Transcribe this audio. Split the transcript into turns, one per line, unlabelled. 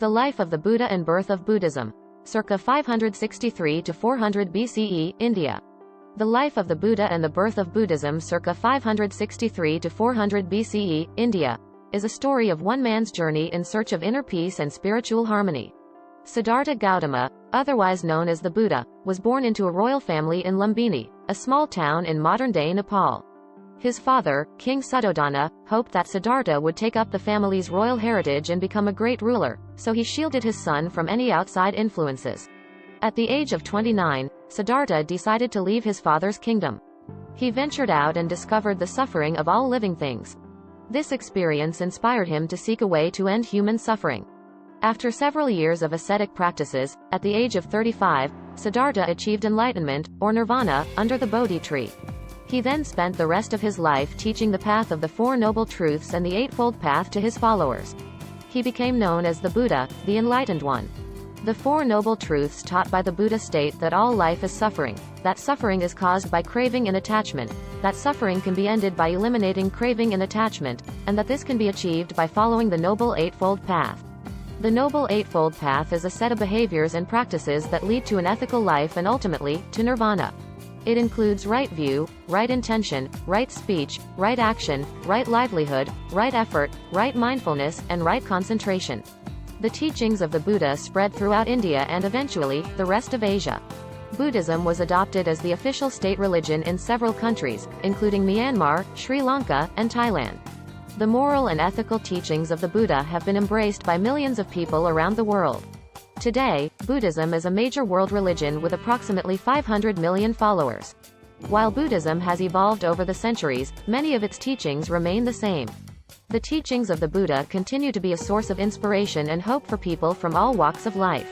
The life of the Buddha and birth of Buddhism. Circa 563 to 400 BCE, India. The life of the Buddha and the birth of Buddhism circa 563 to 400 BCE, India, is a story of one man's journey in search of inner peace and spiritual harmony. Siddhartha Gautama, otherwise known as the Buddha, was born into a royal family in Lumbini, a small town in modern-day Nepal. His father, King Suddhodana, hoped that Siddhartha would take up the family's royal heritage and become a great ruler, so he shielded his son from any outside influences. At the age of 29, Siddhartha decided to leave his father's kingdom. He ventured out and discovered the suffering of all living things. This experience inspired him to seek a way to end human suffering. After several years of ascetic practices, at the age of 35, Siddhartha achieved enlightenment, or nirvana, under the Bodhi tree. He then spent the rest of his life teaching the path of the Four Noble Truths and the Eightfold Path to his followers. He became known as the Buddha, the Enlightened One. The Four Noble Truths taught by the Buddha state that all life is suffering, that suffering is caused by craving and attachment, that suffering can be ended by eliminating craving and attachment, and that this can be achieved by following the Noble Eightfold Path. The Noble Eightfold Path is a set of behaviors and practices that lead to an ethical life and ultimately, to nirvana. It includes right view, right intention, right speech, right action, right livelihood, right effort, right mindfulness, and right concentration. The teachings of the Buddha spread throughout India and eventually, the rest of Asia. Buddhism was adopted as the official state religion in several countries, including Myanmar, Sri Lanka, and Thailand. The moral and ethical teachings of the Buddha have been embraced by millions of people around the world. Today, Buddhism is a major world religion with approximately 500 million followers. While Buddhism has evolved over the centuries, many of its teachings remain the same. The teachings of the Buddha continue to be a source of inspiration and hope for people from all walks of life.